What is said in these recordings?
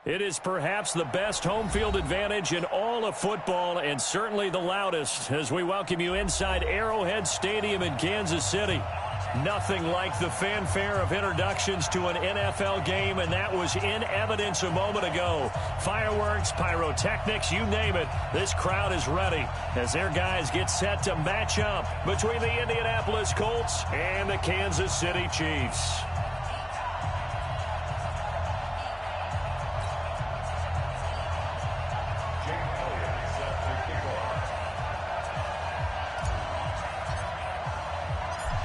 It is perhaps the best home field advantage in all of football and certainly the loudest as we welcome you inside Arrowhead Stadium in Kansas City. Nothing like the fanfare of introductions to an NFL game, and that was in evidence a moment ago. Fireworks, pyrotechnics, you name it. This crowd is ready as their guys get set to match up between the Indianapolis Colts and the Kansas City Chiefs.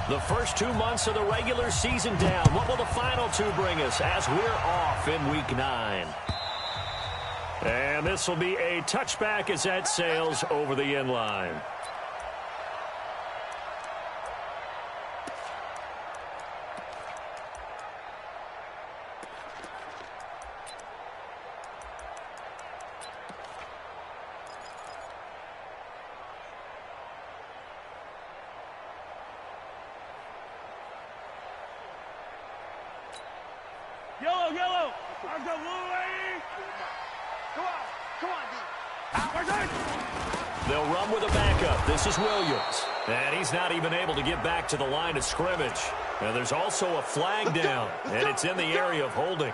The first 2 months of the regular season down. What will the final two bring us as we're off in Week 9? And this will be a touchback as that sails over the end line. Yellow. There's the blue lady. Come on, D. They'll run with a backup. This is Williams. And he's not even able to get back to the line of scrimmage. And there's also a flag down, and it's in the area of holding.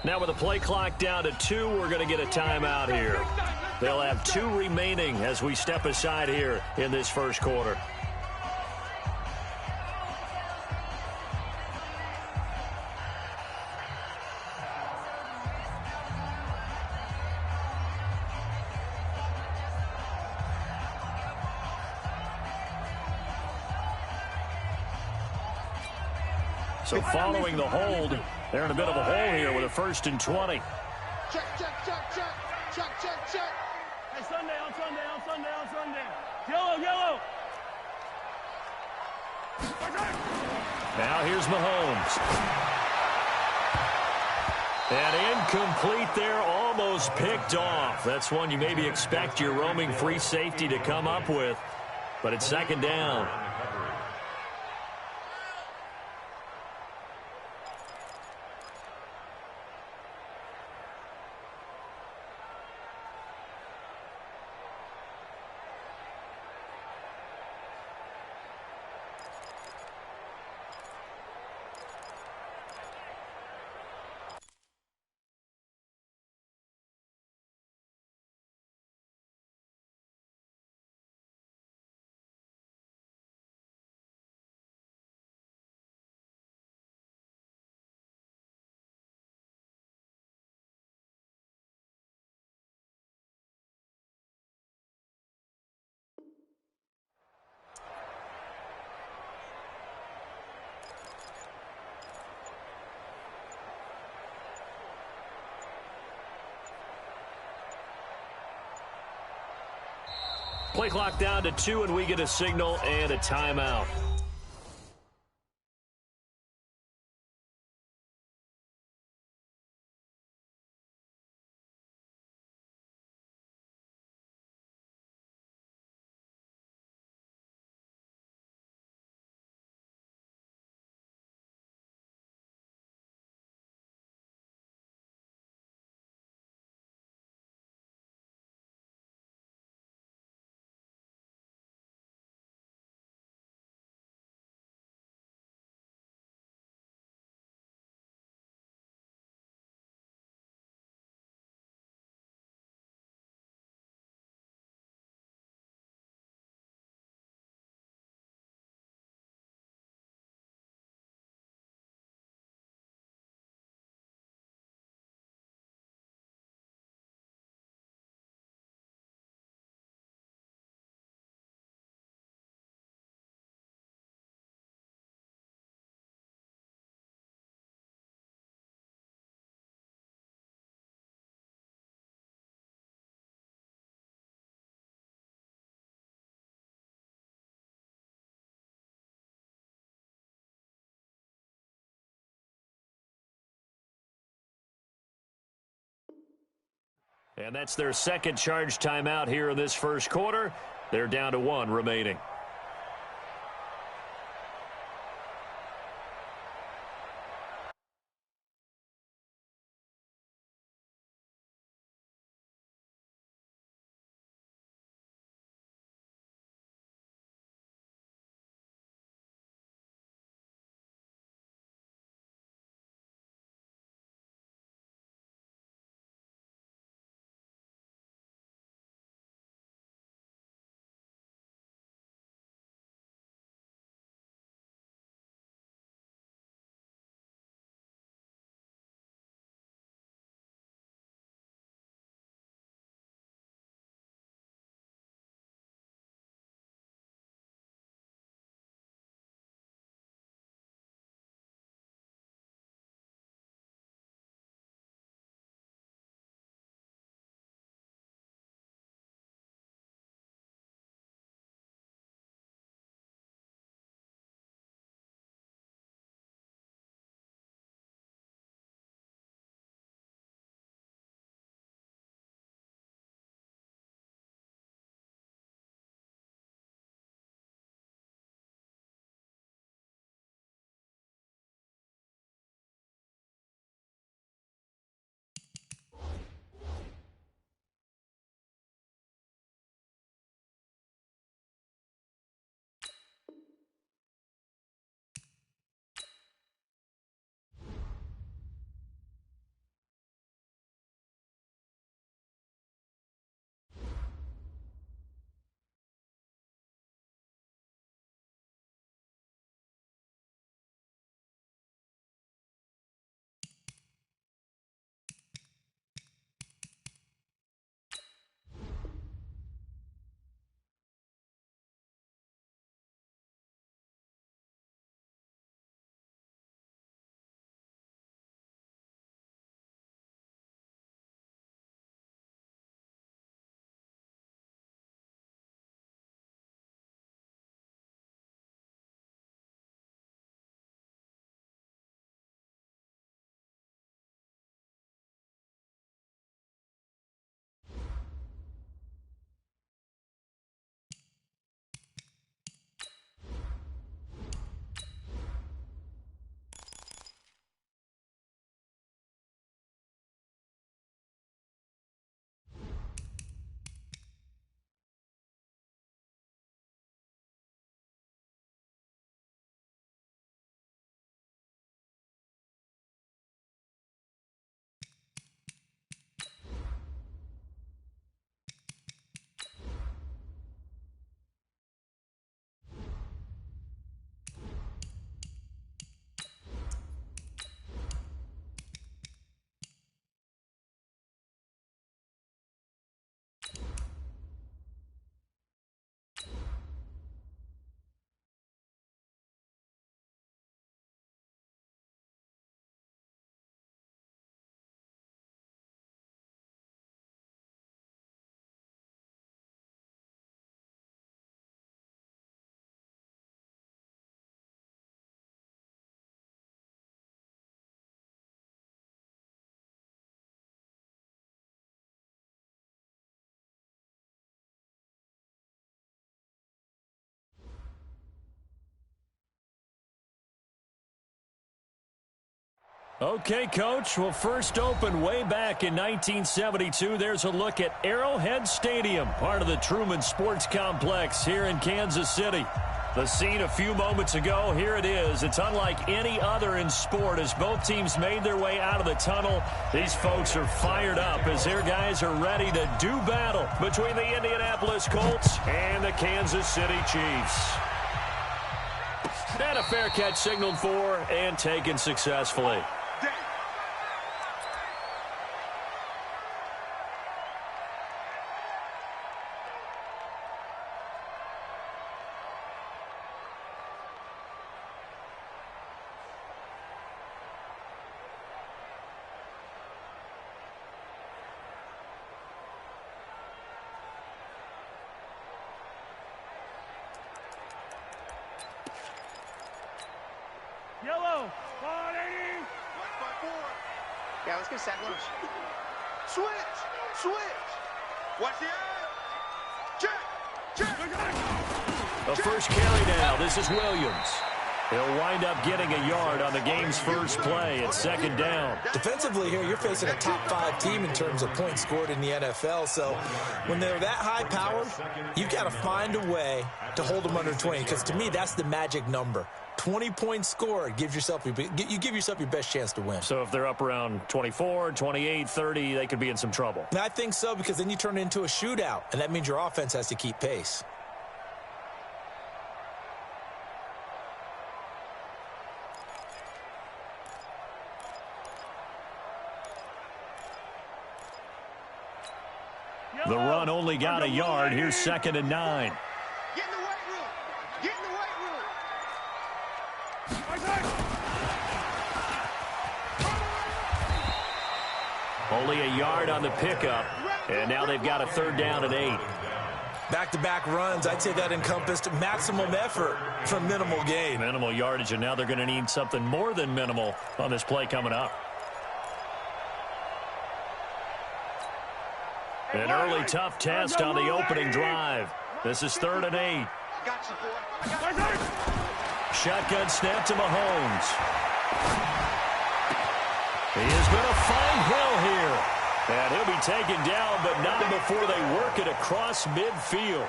Now with the play clock down to 2, we're going to get a timeout here. They'll have 2 remaining as we step aside here in this first quarter. So following the hold, they're in a bit of a hole here with a 1st and 20. Check. Hey, on Sunday. Yellow. Now here's Mahomes. And incomplete there, almost picked off. That's one you maybe expect your roaming free safety to come up with, but it's 2nd down. Play clock down to 2, and we get a signal and a timeout. And that's their second charge timeout here in this first quarter. They're down to 1 remaining. Okay, Coach. Well, first opened way back in 1972. There's a look at Arrowhead Stadium, part of the Truman Sports Complex here in Kansas City. The scene a few moments ago, here it is. It's unlike any other in sport as both teams made their way out of the tunnel. These folks are fired up as their guys are ready to do battle between the Indianapolis Colts and the Kansas City Chiefs. And a fair catch signaled for and taken successfully. Yellow, 180. Yeah, let's get set lunch. Switch. Watch the eye. Check. A first carry now. This is Williams. He'll wind up getting a yard on the game's first play. It's second down. Defensively here, you're facing a top 5 team in terms of points scored in the NFL. So when they're that high powered, you got to find a way to hold them under 20. Because to me, that's the magic number. 20 points scored, you give yourself your best chance to win. So if they're up around 24, 28, 30, they could be in some trouble. And I think so, because then you turn it into a shootout, and that means your offense has to keep pace. The run only got a yard. Here's second and 9. Get in the weight room. Get in the weight room. Only a yard on the pickup, and now they've got a third down and 8. Back-to-back runs, I'd say that encompassed maximum effort for minimal gain. Minimal yardage, and now they're going to need something more than minimal on this play coming up. An early tough test on the opening drive. This is third and 8. Shotgun snap to Mahomes. He is going to find Hill here. And he'll be taken down, but not before they work it across midfield.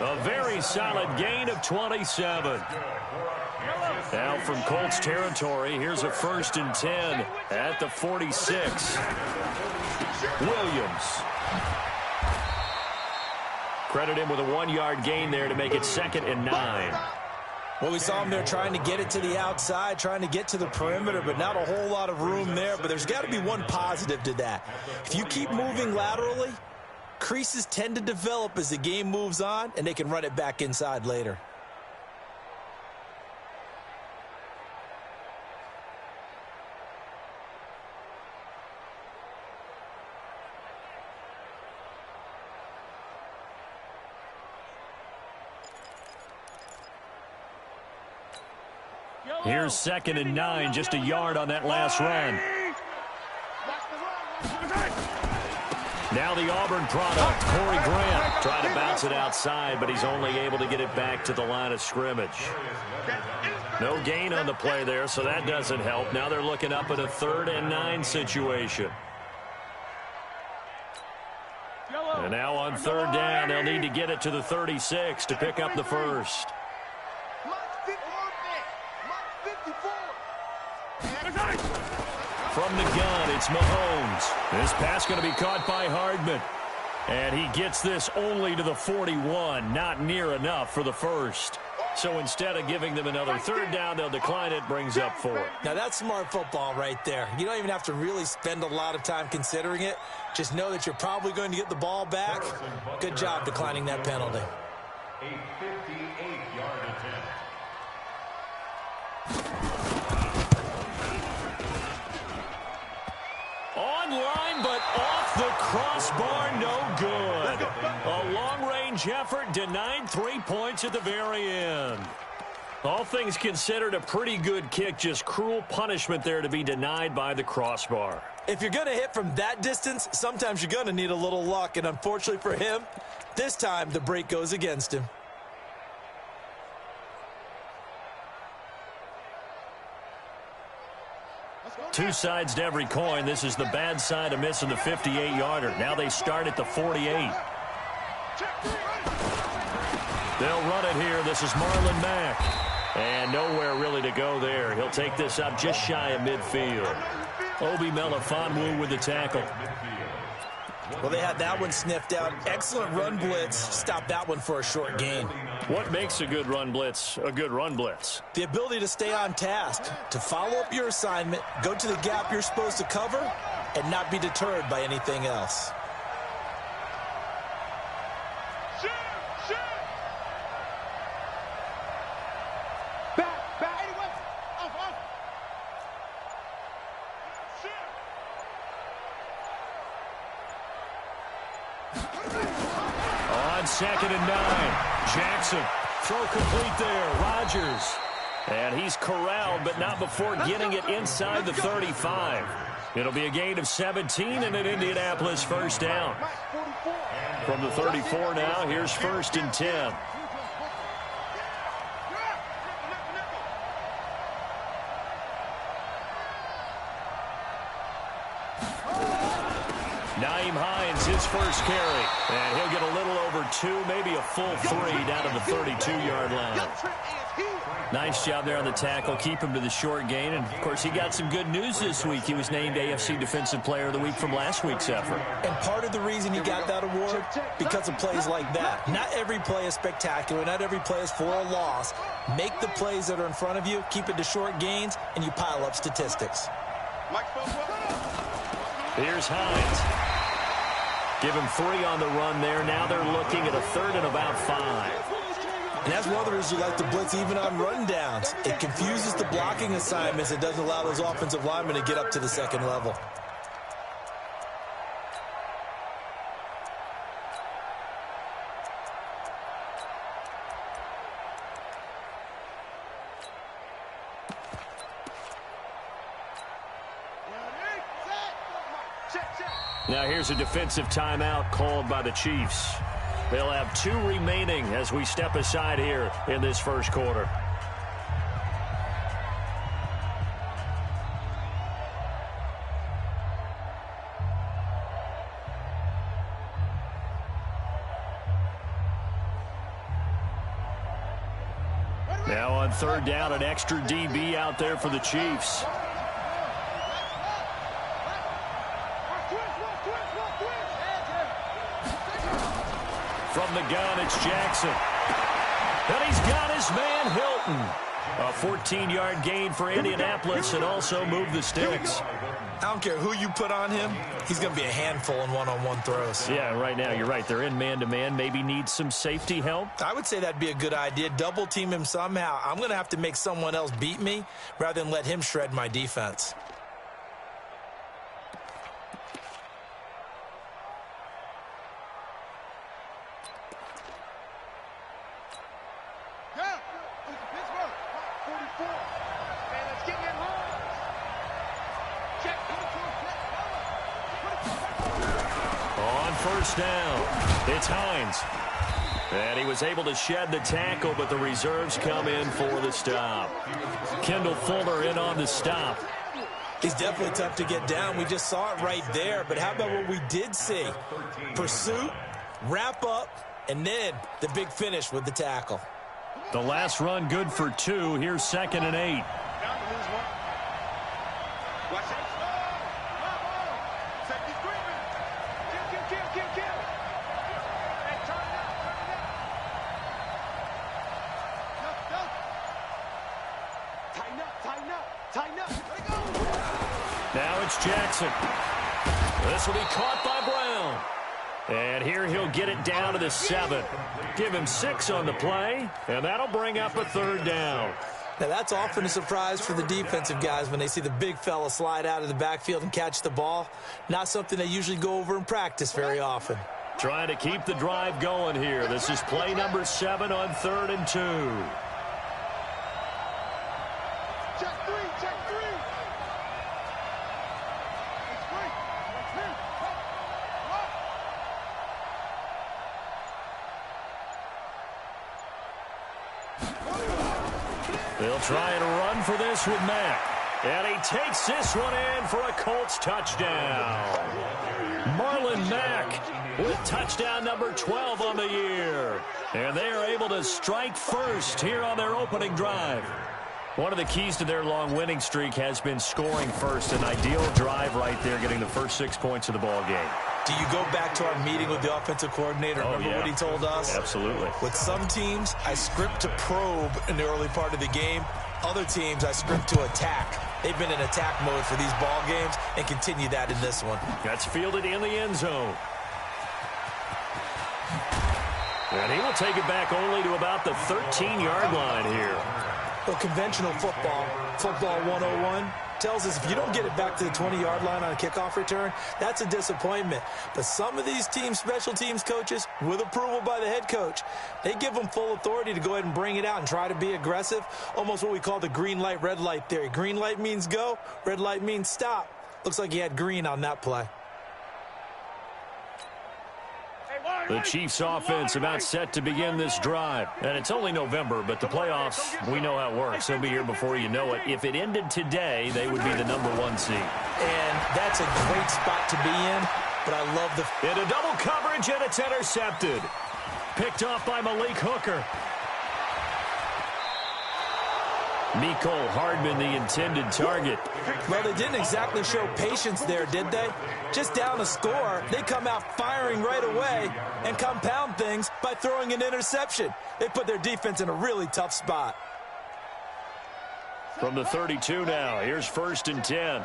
A very solid gain of 27. Now from Colts territory, here's a first and 10 at the 46. Williams. Credit him with a 1-yard gain there to make it second and 9. Well, we saw him there trying to get it to the outside, trying to get to the perimeter, but not a whole lot of room there. But there's got to be one positive to that. If you keep moving laterally, creases tend to develop as the game moves on, and they can run it back inside later. Here's second and 9, just a yard on that last run. Now the Auburn product, Corey Grant, trying to bounce it outside, but he's only able to get it back to the line of scrimmage. No gain on the play there, so that doesn't help. Now they're looking up at a third and 9 situation. And now on third down, they'll need to get it to the 36 to pick up the first. From the gun, it's Mahomes. This pass going to be caught by Hardman. And he gets this only to the 41, not near enough for the first. So instead of giving them another third down, they'll decline it, brings up 4. Now that's smart football right there. You don't even have to really spend a lot of time considering it. Just know that you're probably going to get the ball back. Good job declining that penalty. A 58-yard attempt. Online, but off the crossbar, no good. A long-range effort denied 3 points at the very end. All things considered, a pretty good kick, just cruel punishment there to be denied by the crossbar. If you're going to hit from that distance, sometimes you're going to need a little luck, and unfortunately for him, this time the break goes against him. Two sides to every coin. This is the bad side of missing the 58-yarder. Now they start at the 48. They'll run it here. This is Marlon Mack. And nowhere really to go there. He'll take this up just shy of midfield. Obi Melifonwu with the tackle. Well, they had that one sniffed out. Excellent run blitz. Stopped that one for a short gain. What makes a good run blitz a good run blitz? The ability to stay on task, to follow up your assignment, go to the gap you're supposed to cover, and not be deterred by anything else. Second and 9. Jackson. Throw complete there. Rodgers. And he's corralled, but not before getting it inside the 35. It'll be a gain of 17 and an Indianapolis first down. From the 34 now, here's 1st and 10. Nyheim Hines, his first carry. And he'll get a little over 2, maybe a full 3 down to the 32-yard line. Nice job there on the tackle. Keep him to the short gain. And, of course, he got some good news this week. He was named AFC Defensive Player of the Week from last week's effort. And part of the reason he got that award, because of plays like that. Not every play is spectacular. Not every play is for a loss. Make the plays that are in front of you, keep it to short gains, and you pile up statistics. Here's Hines. Give him 3 on the run there. Now they're looking at a 3rd and about 5. And that's one of the reasons you like to blitz even on rundowns. It confuses the blocking assignments. It doesn't allow those offensive linemen to get up to the second level. Now here's a defensive timeout called by the Chiefs. They'll have 2 remaining as we step aside here in this first quarter. Now on 3rd down, an extra DB out there for the Chiefs. From the gun, it's Jackson. And he's got his man, Hilton. A 14-yard gain for Indianapolis and also move the sticks. I don't care who you put on him. He's going to be a handful in one-on-one throws. Yeah, right now, you're right. They're in man-to-man. Maybe need some safety help. I would say that'd be a good idea. Double team him somehow. I'm going to have to make someone else beat me rather than let him shred my defense. Down. It's Hines. And he was able to shed the tackle, but the reserves come in for the stop. Kendall Fuller in on the stop. He's definitely tough to get down. We just saw it right there. But how about what we did see? Pursuit, wrap up, and then the big finish with the tackle. The last run good for 2. Here's 2nd and 8. Watch it. Now it's Jackson. This will be caught by Brown. And here he'll get it down to the 7. Give him 6 on the play, and that'll bring up a 3rd down. Now, that's often a surprise for the defensive guys when they see the big fella slide out of the backfield and catch the ball. Not something they usually go over in practice very often. Trying to keep the drive going here. This is play number 7 on 3rd and 2. Check 3, check 3. They'll try and run for this with Mack. And he takes this one in for a Colts touchdown. Marlon Mack with touchdown number 12 on the year. And they are able to strike first here on their opening drive. One of the keys to their long winning streak has been scoring first. An ideal drive right there, getting the first 6 points of the ball game. Do you go back to our meeting with the offensive coordinator? Remember what he told us? Absolutely. With some teams, I script to probe in the early part of the game. Other teams, I script to attack. They've been in attack mode for these ball games and continue that in this one. That's fielded in the end zone. And he will take it back only to about the 13-yard line here. Well, conventional football 101, tells us if you don't get it back to the 20-yard line on a kickoff return, that's a disappointment. But some of these teams, special teams coaches, with approval by the head coach, they give them full authority to go ahead and bring it out and try to be aggressive, almost what we call the green light, red light theory. Green light means go, red light means stop. Looks like he had green on that play. The Chiefs offense about set to begin this drive. And it's only November, but the playoffs, we know how it works. They'll be here before you know it. If it ended today, they would be the #1 seed. And that's a great spot to be in, but I love the... Into double coverage, and it's intercepted. Picked off by Malik Hooker. Mecole Hardman, the intended target. Well, they didn't exactly show patience there, did they? Just down a score, they come out firing right away and compound things by throwing an interception. They put their defense in a really tough spot. From the 32 now, here's 1st and 10.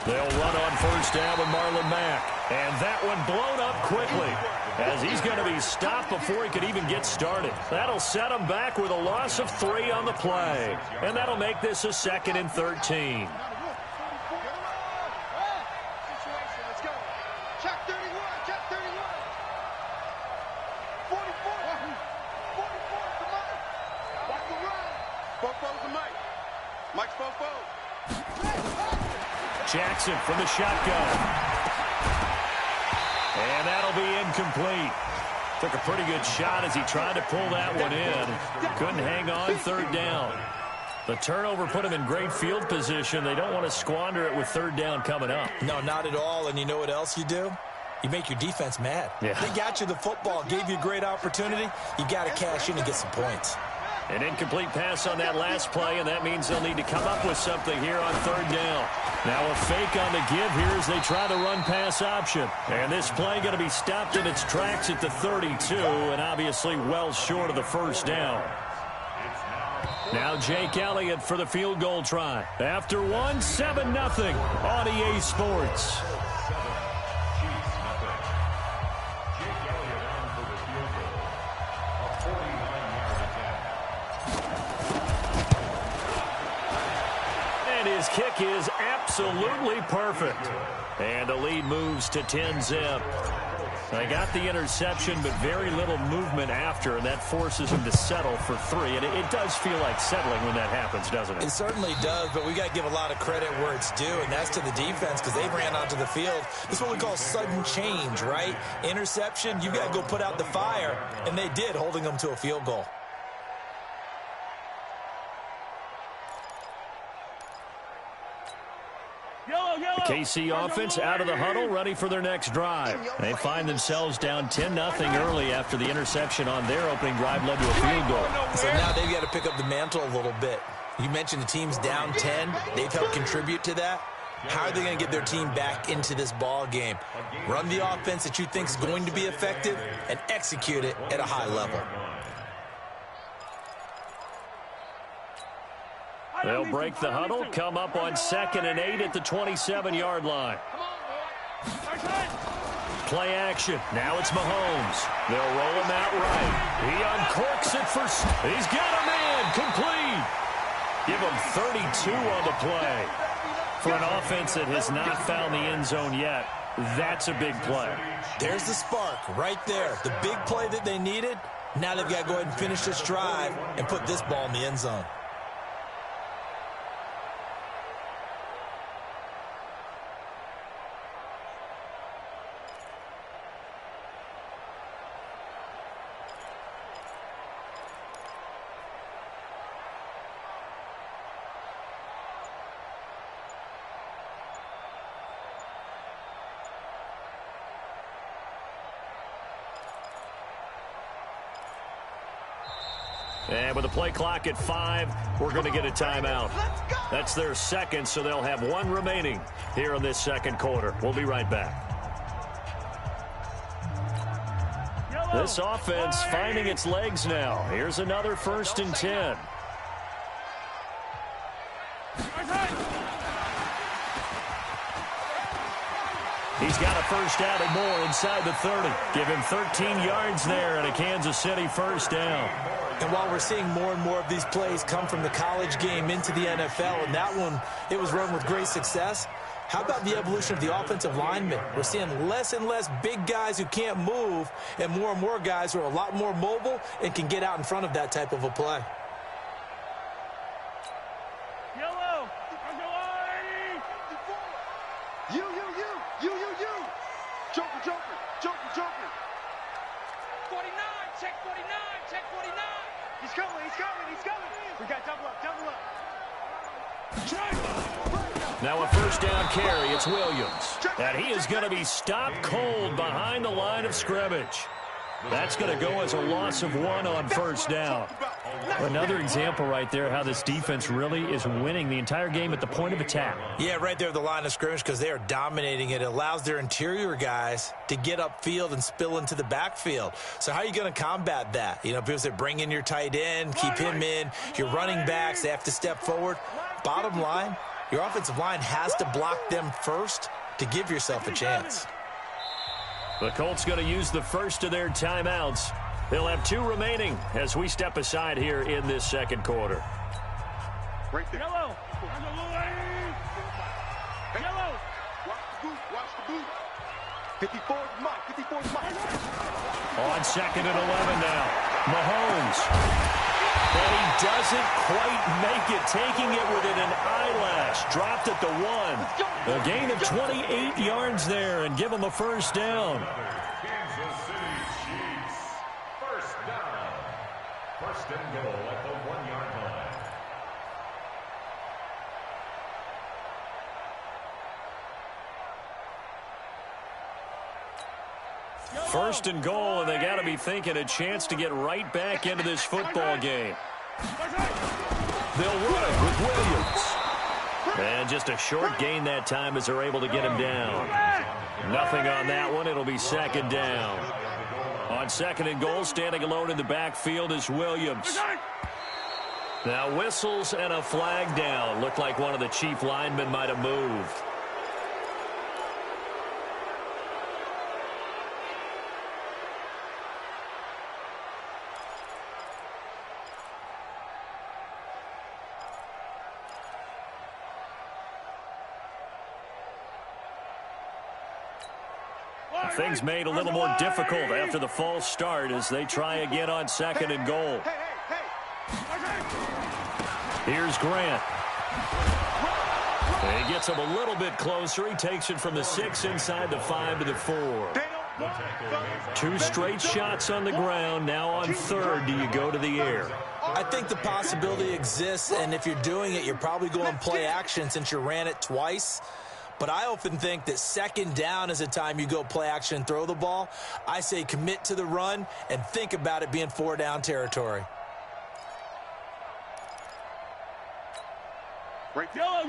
They'll run on 1st down with Marlon Mack. And that one blown up quickly, as he's going to be stopped before he could even get started. That'll set him back with a loss of 3 on the play. And that'll make this a 2nd and 13. Jackson from the shotgun. And that'll be incomplete. Took a pretty good shot as he tried to pull that one in. Couldn't hang on 3rd down. The turnover put him in great field position. They don't want to squander it with 3rd down coming up. No, not at all. And you know what else you do? You make your defense mad. Yeah. They got you the football, gave you a great opportunity. You got to cash in and get some points. An incomplete pass on that last play, and that means they'll need to come up with something here on 3rd down. Now a fake on the give here as they try the run-pass option. And this play going to be stopped in its tracks at the 32, and obviously well short of the 1st down. Now Jake Elliott for the field goal try. After one, 7-0 on EA Sports. His kick is absolutely perfect. And the lead moves to 10-zip. They got the interception, but very little movement after, and that forces him to settle for 3. And it does feel like settling when that happens, doesn't it? It certainly does, but we got to give a lot of credit where it's due, and that's to the defense because they ran onto the field. This is what we call sudden change, right? Interception, you got to go put out the fire, and they did, holding them to a field goal. The KC offense out of the huddle, ready for their next drive. They find themselves down 10-0 early after the interception on their opening drive led to a field goal. So now they've got to pick up the mantle a little bit. You mentioned the team's down 10. They've helped contribute to that. How are they going to get their team back into this ball game? Run the offense that you think is going to be effective and execute it at a high level. They'll break the huddle, come up on 2nd and 8 at the 27-yard line. Play action. Now it's Mahomes. They'll roll him out right. He uncorks it for... He's got him in. Complete. Give him 32 on the play. For an offense that has not found the end zone yet, that's a big play. There's the spark right there. The big play that they needed. Now they've got to go ahead and finish this drive and put this ball in the end zone. And with the play clock at 5, we're going to get a timeout. That's their 2nd, so they'll have 1 remaining here in this 2nd quarter. We'll be right back. This offense finding its legs now. Here's another 1st and 10. He's got a 1st down and more inside the 30. Give him 13 yards there and a Kansas City 1st down. And while we're seeing more and more of these plays come from the college game into the NFL, and that one, it was run with great success, How about the evolution of the offensive linemen? We're seeing less and less big guys who can't move and more guys who are a lot more mobile and can get out in front of that type of a play. Yellow. You. Joker. 49, check 49. He's coming. We got double up. Now a first down carry. It's Williams. And he is going to be stopped cold behind the line of scrimmage. That's going to go as a loss of 1 on first down. Another example right there how this defense really is winning the entire game at the point of attack. Yeah, right there at the line of scrimmage because they are dominating it. It allows their interior guys to get upfield and spill into the backfield. So how are you going to combat that? You know, people say bring in your tight end, keep him in. Your running backs, they have to step forward. Bottom line, your offensive line has to block them first to give yourself a chance. The Colts going to use the first of their timeouts. They'll have 2 remaining as we step aside here in this second quarter. Right there. Yellow. Watch the boot. 54's Mike. On second and 11 now. Mahomes. And he doesn't quite make it, taking it within an eyelash. Dropped at the 1. A gain of 28 yards there and give him a first down. Kansas City Chiefs. First down. First and goal at the 1-yard line. First and goal, and they got to be thinking a chance to get right back into this football game. They'll run it with Williams. And just a short gain that time as they're able to get him down. Nothing on that one. It'll be second down. On second and goal, standing alone in the backfield is Williams. Now whistles and a flag down. Looked like one of the Chief linemen might have moved. Things made a little more difficult after the false start as they try again on second and goal. Here's Grant. And he gets him a little bit closer. He takes it from the 6 inside the 5 to the 4. 2 straight shots on the ground. Now on third, do you go to the air? I think the possibility exists, and if you're doing it, you're probably going play action since you ran it twice. But I often think that second down is a time you go play action and throw the ball. I say commit to the run and think about it being 4-down territory. Right. Yellow.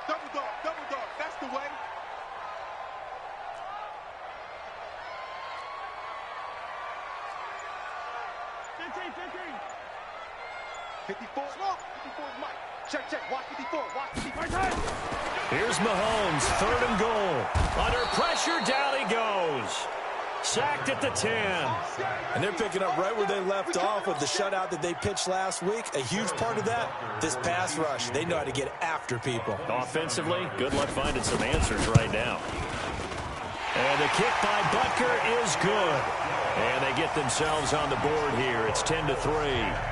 Double dog. That's the way. $54's Mike. Check. Watch 54. Here's Mahomes, third and goal. Under pressure, down he goes. Sacked at the 10. And they're picking up right where they left off with the shutout that they pitched last week. A huge part of that, this pass rush. They know how to get after people. Offensively, good luck finding some answers right now. And the kick by Butker is good. And they get themselves on the board here. It's 10-3.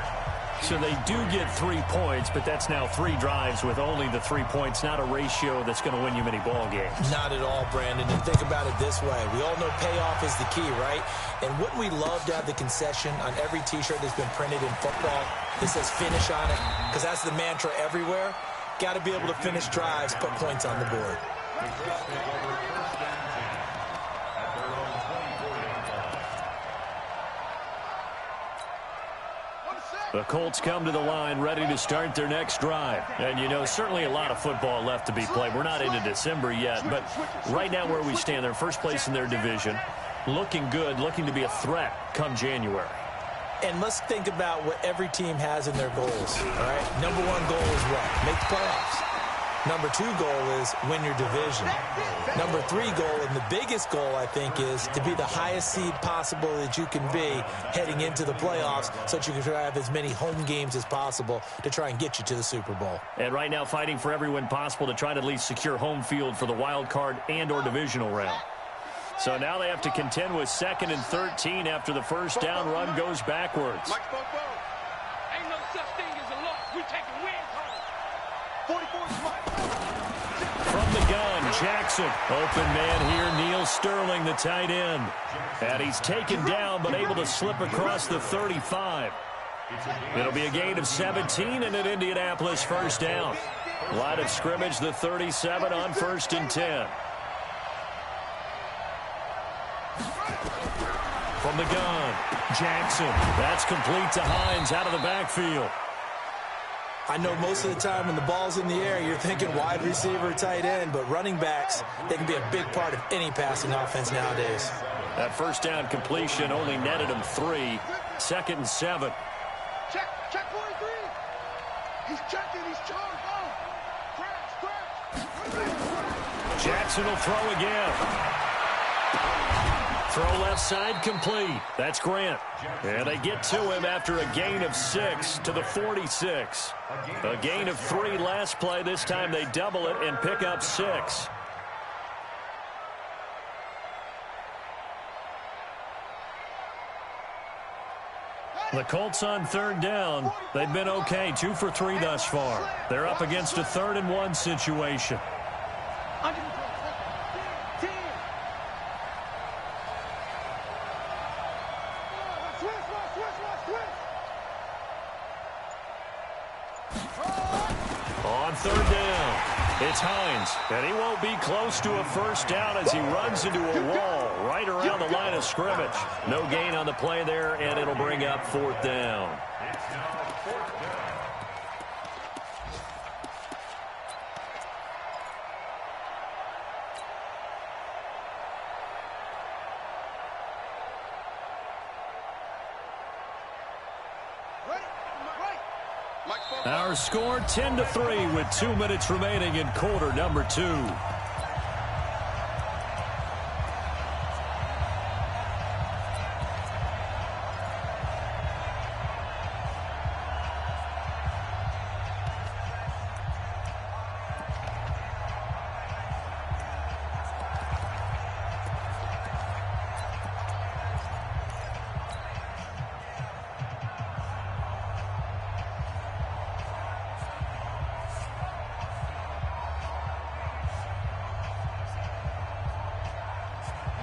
So they do get 3 points, but that's now 3 drives with only the 3 points, not a ratio that's going to win you many ball games. Not at all, Brandon. And think about it this way. We all know payoff is the key, right? And wouldn't we love to have the concession on every T-shirt that's been printed in football that says finish on it? Because that's the mantra everywhere. Got to be able to finish drives, put points on the board. The Colts come to the line ready to start their next drive. And, you know, certainly a lot of football left to be played. We're not into December yet, but right now where we stand, they're first place in their division. Looking good, looking to be a threat come January. And let's think about what every team has in their goals, all right? Number 1 goal is what? Make the playoffs. Number 2 goal is win your division. Number 3 goal, and the biggest goal, I think, is to be the highest seed possible that you can be heading into the playoffs so that you can have as many home games as possible to try and get you to the Super Bowl. And right now fighting for every win possible to try to at least secure home field for the wild card and or divisional round. So now they have to contend with 2nd and 13 after the first down run goes backwards. Ain't no such thing as a loss. We taking wins home. 44 Mike. From the gun, Jackson. Open man here, Neil Sterling, the tight end. And he's taken down but able to slip across the 35. It'll be a gain of 17 and an Indianapolis first down. Line of scrimmage, the 37 on 1st and 10. From the gun, Jackson. That's complete to Hines out of the backfield. I know most of the time when the ball's in the air, you're thinking wide receiver, tight end, but running backs, they can be a big part of any passing offense nowadays. That first down completion only netted him 3. 2nd and 7. Check 43. He's checking. He's charged. Scratch. Jackson will throw again. Throw left side complete. That's Grant. And they get to him after a gain of 6 to the 46. A gain of 3 last play. This time they double it and pick up 6. The Colts on 3rd down. They've been okay. 2 for 3 thus far. They're up against a 3rd and 1 situation. On 3rd down, it's Hines, and he won't be close to a first down as he runs into a wall right around the line of scrimmage. No gain on the play there, and it'll bring up 4th down. Our score 10-3 with 2 minutes remaining in quarter number 2.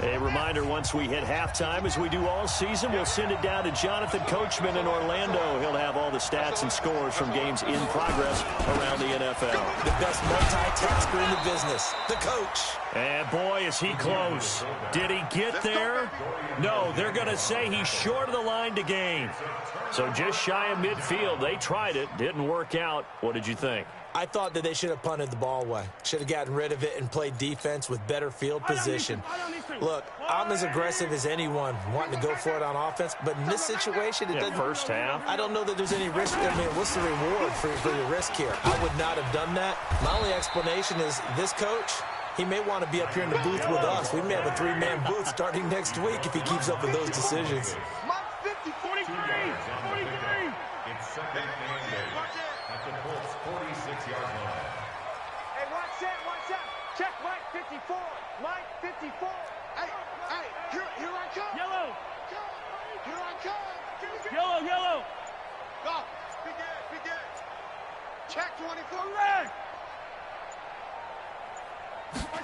A reminder, once we hit halftime, as we do all season, we'll send it down to Jonathan Coachman in Orlando. He'll have all the stats and scores from games in progress around the NFL. The best multitasker in the business, the coach. And boy, is he close. Did he get there? No, they're going to say he's short of the line to gain. So just shy of midfield. They tried it. Didn't work out. What did you think? I thought that they should have punted the ball away. Should have gotten rid of it and played defense with better field position. Look, I'm as aggressive as anyone wanting to go for it on offense, but in this situation, it doesn't. First half. I don't know that there's any risk. I mean, what's the reward for your risk here? I would not have done that. My only explanation is this coach, he may want to be up here in the booth with us. We may have a 3-man booth starting next week if he keeps up with those decisions. Mike 50, 43. 43. It's second and 8 at the Colts 46-yard line. Hey, watch that. Check Mike 54. Mike 54. Hey, here I come. Yellow. Here I come. Yellow. Go. Begin. Check 24. Leg.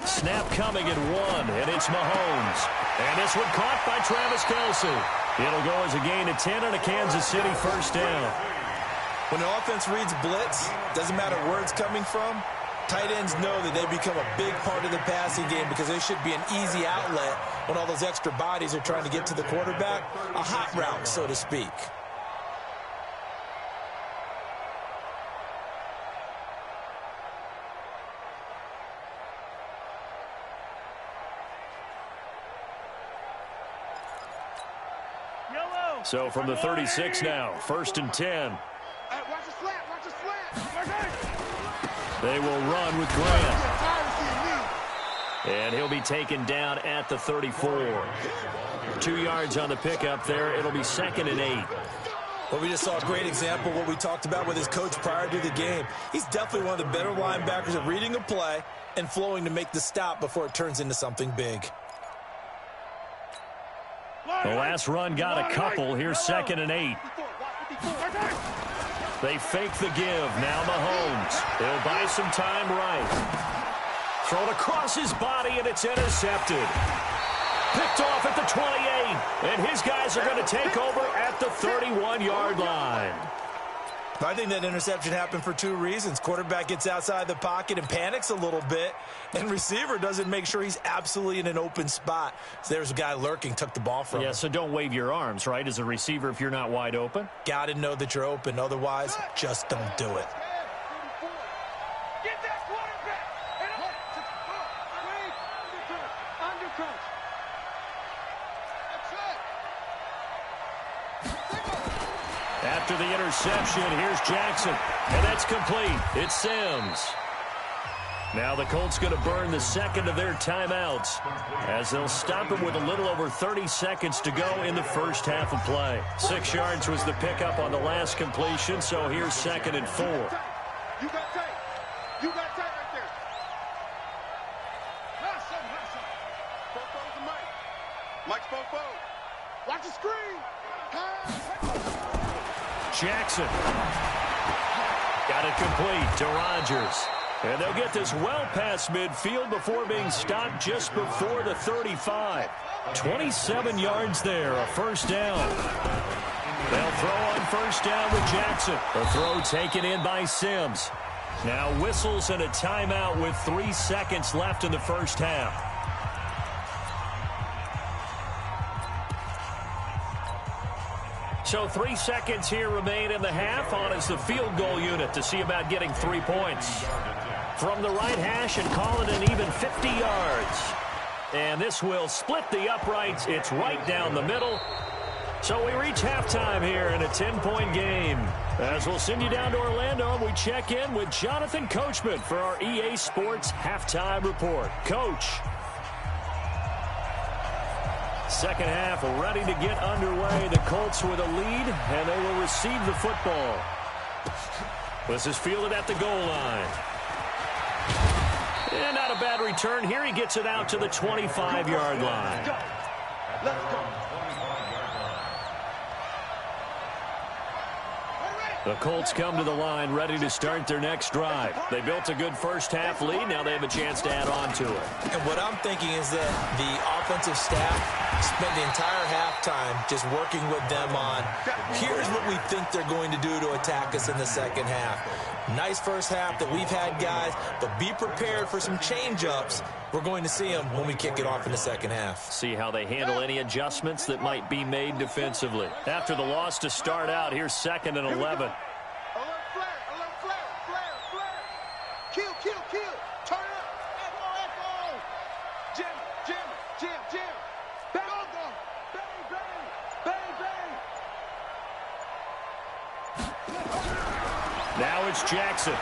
Snap coming at 1, and it's Mahomes. And this one caught by Travis Kelce. It'll go as a gain of 10 and a Kansas City first down. When the offense reads blitz, doesn't matter where it's coming from, tight ends know that they become a big part of the passing game because they should be an easy outlet when all those extra bodies are trying to get to the quarterback. A hot route, so to speak. So from the 36 now, 1st and 10. Hey, watch the slant. They will run with Grant. And he'll be taken down at the 34. 2 yards on the pickup there. It'll be 2nd and 8. Well, we just saw a great example of what we talked about with his coach prior to the game. He's definitely one of the better linebackers at reading a play and flowing to make the stop before it turns into something big. The last run got a couple. Here's 2nd and 8. They fake the give. Now Mahomes. They'll buy some time right. Thrown across his body, and it's intercepted. Picked off at the 28. And his guys are going to take over at the 31-yard line. I think that interception happened for 2 reasons. Quarterback gets outside the pocket and panics a little bit, and receiver doesn't make sure he's absolutely in an open spot. So there's a guy lurking, took the ball from him. Yeah, so don't wave your arms, right, as a receiver if you're not wide open. Got to know that you're open. Otherwise, just don't do it. Get that quarterback. Undercross. After the interception, here's Jackson. And that's complete. It's Sims. Now the Colts going to burn the second of their timeouts as they'll stop it with a little over 30 seconds to go in the first half of play. 6 yards was the pickup on the last completion, so here's 2nd and 4. You got tight. You got tight right there. Hustle. Fofo the mic. Mike's Fofo. Watch the screen. Jackson. Got it complete to Rodgers. And they'll get this well past midfield before being stopped just before the 35. 27 yards there, a first down. They'll throw on first down with Jackson. The throw taken in by Sims. Now whistles and a timeout with 3 seconds left in the first half. So 3 seconds here remain in the half. On is the field goal unit to see about getting 3 points. From the right hash and call it an even 50 yards. And this will split the uprights. It's right down the middle. So we reach halftime here in a 10-point game. As we'll send you down to Orlando, we check in with Jonathan Coachman for our EA Sports Halftime Report. Coach. Second half ready to get underway. The Colts with a lead, and they will receive the football. This is fielded at the goal line. And not a bad return here. He gets it out to the 25-yard line. Let's go. The Colts come to the line ready to start their next drive. They built a good first half lead. Now they have a chance to add on to it. And what I'm thinking is that the offensive staff spent the entire halftime just working with them on, here's what we think they're going to do to attack us in the second half. Nice first half that we've had, guys, but be prepared for some change-ups. We're going to see them when we kick it off in the second half. See how they handle any adjustments that might be made defensively. After the loss to start out, here's 2nd and 11. Alert flare. Kill. Turn up. Echo. Jam. Bang. Now it's Jackson.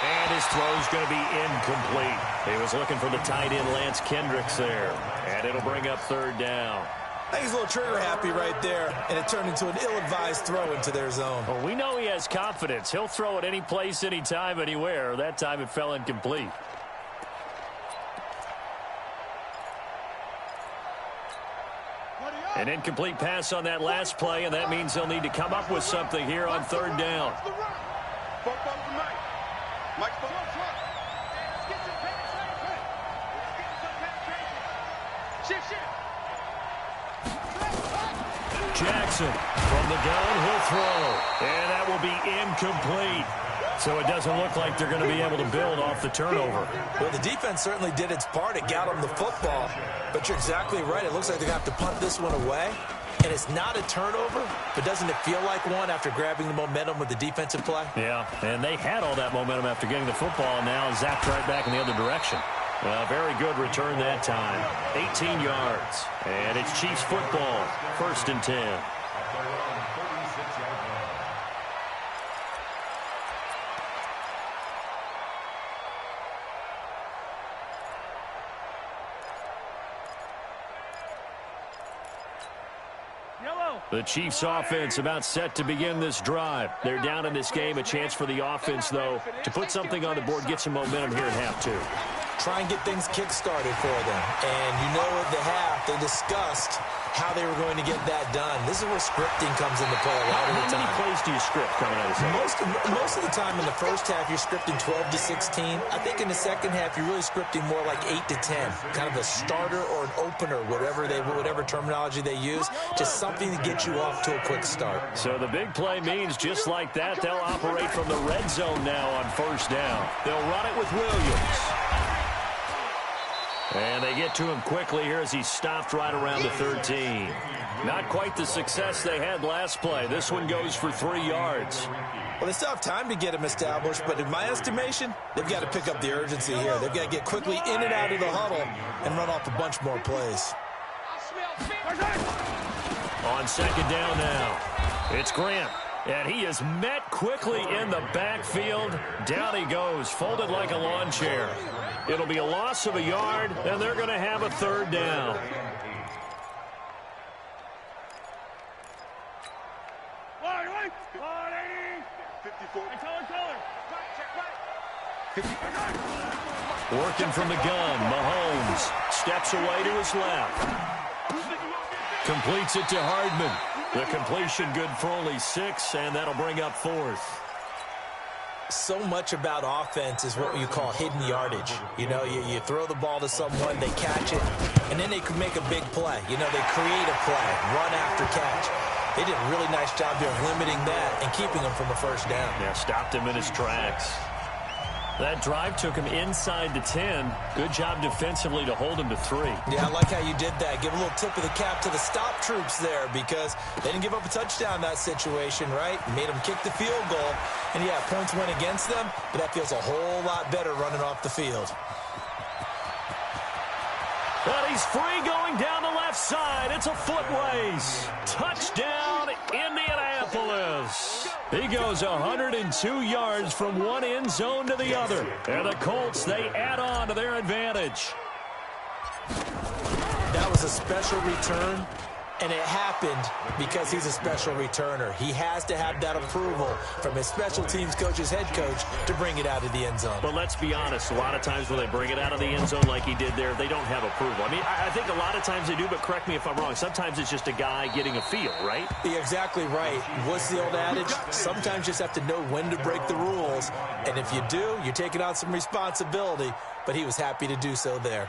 And his throw's going to be incomplete. He was looking for the tight end Lance Kendricks there. And it'll bring up 3rd down. I think he's a little trigger happy right there, and it turned into an ill-advised throw into their zone. Well, we know he has confidence. He'll throw it any place, anytime, anywhere. That time it fell incomplete. An incomplete pass on that last play, and that means they'll need to come up with something here on 3rd down. Jackson from the gun, he'll throw. And that will be incomplete. So it doesn't look like they're going to be able to build off the turnover. Well, the defense certainly did its part. It got them the football. But you're exactly right. It looks like they're going to have to punt this one away. And it's not a turnover, but doesn't it feel like one after grabbing the momentum with the defensive play? Yeah, and they had all that momentum after getting the football, and now zapped right back in the other direction. Very good return that time. 18 yards. And it's Chiefs football. 1st and 10. The Chiefs offense about set to begin this drive. They're down in this game. A chance for the offense, though, to put something on the board, get some momentum here in half two. Try and get things kick-started for them. And you know at the half, they discussed how they were going to get that done. This is where scripting comes into play a lot of the time. How many plays do you script coming out of this? Most of the time in the first half, you're scripting 12 to 16. I think in the second half, you're really scripting more like 8 to 10. Kind of a starter or an opener, whatever terminology they use. Just something to get you off to a quick start. So the big play means just like that, they'll operate from the red zone now on first down. They'll run it with Williams. And they get to him quickly here as he stopped right around the 13. Not quite the success they had last play. This one goes for 3 yards. Well, they still have time to get him established, but in my estimation, they've got to pick up the urgency here. They've got to get quickly in and out of the huddle and run off a bunch more plays. On second down now, it's Grant. And he is met quickly in the backfield. Down he goes, folded like a lawn chair. It'll be a loss of a yard, and they're going to have a third down. Working from the gun, Mahomes steps away to his left. Completes it to Hardman. The completion good for only 6, and that'll bring up 4th. So much about offense is what you call hidden yardage. You know, you throw the ball to someone, they catch it, and then they can make a big play. You know, they create a play, run after catch. They did a really nice job there of limiting that and keeping him from a first down. Yeah, stopped him in his tracks. That drive took him inside the 10. Good job defensively to hold him to 3. Yeah, I like how you did that. Give a little tip of the cap to the stop troops there because they didn't give up a touchdown in that situation, right? Made them kick the field goal. And, yeah, points went against them, but that feels a whole lot better running off the field. But he's free going down the left side. It's a foot race. Touchdown, Indianapolis. He goes 102 yards from one end zone to the other. And the Colts, they add on to their advantage. That was a special return, and it happened because he's a special returner. He has to have that approval from his special teams coach, his head coach, to bring it out of the end zone. But let's be honest, a lot of times when they bring it out of the end zone like he did there, they don't have approval. I mean, I think a lot of times they do, but correct me if I'm wrong. Sometimes it's just a guy getting a feel, right? You're exactly right. What's the old adage? Sometimes you just have to know when to break the rules. And if you do, you're taking on some responsibility. But he was happy to do so there.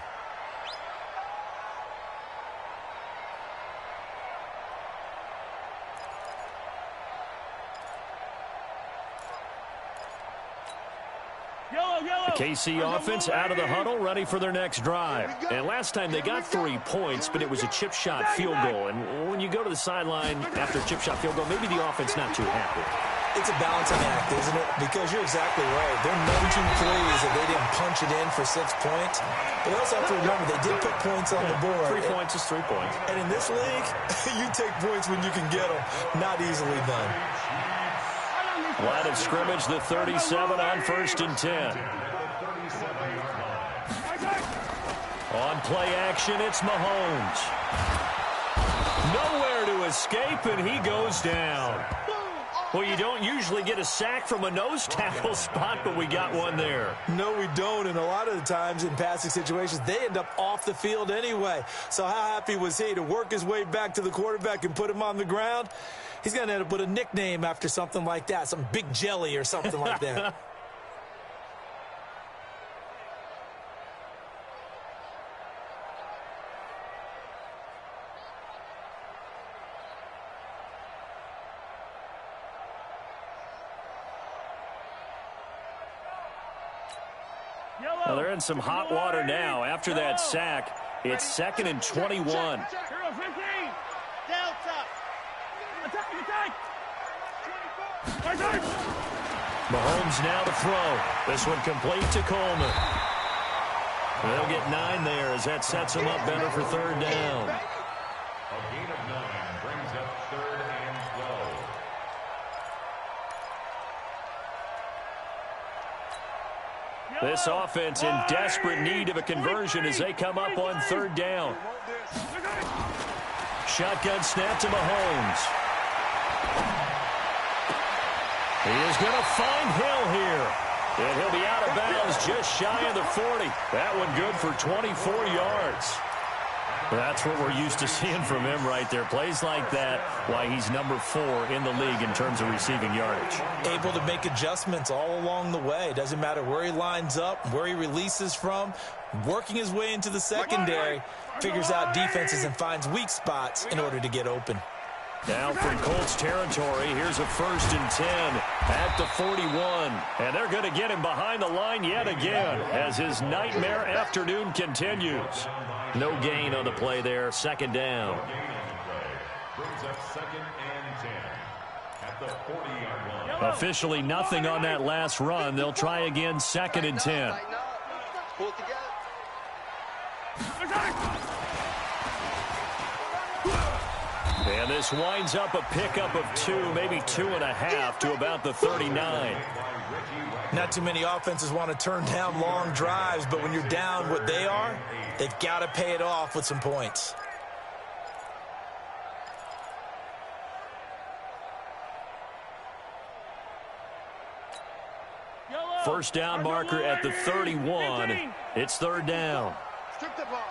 KC offense out of the huddle, ready for their next drive. And last time they got 3 points, but it was a chip shot field goal. And when you go to the sideline after a chip shot field goal, maybe the offense not too happy. It's a balancing act, isn't it? Because you're exactly right. They're none too pleased that they didn't punch it in for 6 points. But they also have to remember they did put points on the board. 3 points is 3 points. And in this league, you take points when you can get them. Not easily done. Line of scrimmage, the 37 on 1st and 10. On play action, it's Mahomes. Nowhere to escape, and he goes down. Well, you don't usually get a sack from a nose tackle spot, but we got one there. No, we don't, and a lot of the times in passing situations, they end up off the field anyway. So how happy was he to work his way back to the quarterback and put him on the ground? He's going to end up with a nickname after something like that, some Big Jelly or something like that. Well, they're in some hot water now. After that sack, it's 2nd and 21. Mahomes now to throw. This one complete to Coleman. They'll get 9 there as that sets them up better for 3rd down. A gain of 9 brings up 3rd and 12. This offense in desperate need of a conversion as they come up on 3rd down. Shotgun snap to Mahomes. He is going to find Hill here. And he'll be out of bounds just shy of the 40. That one good for 24 yards. That's what we're used to seeing from him right there. Plays like that, why he's number 4 in the league in terms of receiving yardage. Able to make adjustments all along the way. Doesn't matter where he lines up, where he releases from. Working his way into the secondary, figures out defenses and finds weak spots in order to get open. Now from Colts territory, here's a 1st and 10 at the 41. And they're going to get him behind the line yet again as his nightmare afternoon continues. No gain on the play there, 2nd down. Brings up 2nd and 10 at the 40-yard line. Officially nothing on that last run. They'll try again, 2nd and 10. Pull it together. And this winds up a pickup of 2, maybe 2.5 to about the 39. Not too many offenses want to turn down long drives, but when you're down what they are, they've got to pay it off with some points. First down marker at the 31. It's 3rd down. Strip the ball.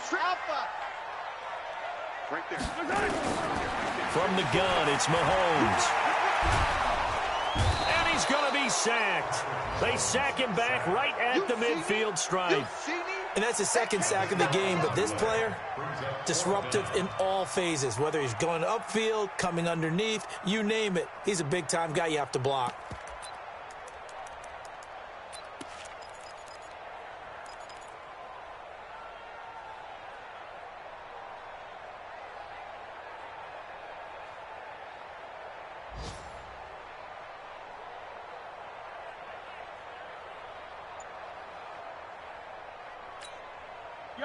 Strip. Right there. From the gun, it's Mahomes. And he's going to be sacked. They sack him back right at the midfield stripe. And that's his 2nd sack of the game, but this player, disruptive in all phases, whether he's going upfield, coming underneath, you name it. He's a big-time guy you have to block.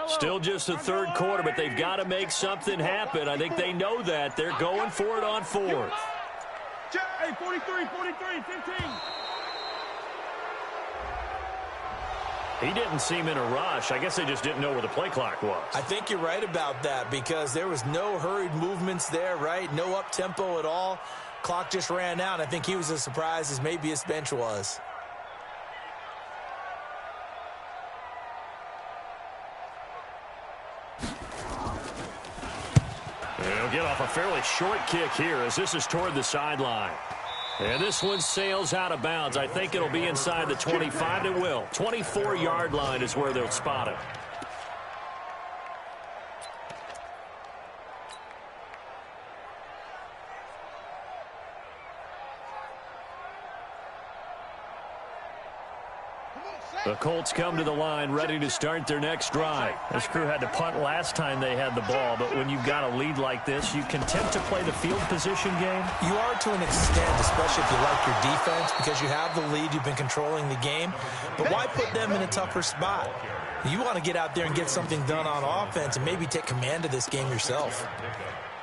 Still just the 3rd quarter, but they've got to make something happen. I think they know that. They're going for it on 4th. Hey, 43, 15. He didn't seem in a rush. I guess they just didn't know where the play clock was. I think you're right about that because there was no hurried movements there, right? No up-tempo at all. Clock just ran out. I think he was as surprised as maybe his bench was. They'll get off a fairly short kick here as this is toward the sideline. And this one sails out of bounds. I think it'll be inside the 25. It will. 24-yard line is where they'll spot it. The Colts come to the line ready to start their next drive. This crew had to punt last time they had the ball, but when you've got a lead like this, you content to play the field position game? You are to an extent, especially if you like your defense, because you have the lead, you've been controlling the game. But why put them in a tougher spot? You want to get out there and get something done on offense and maybe take command of this game yourself.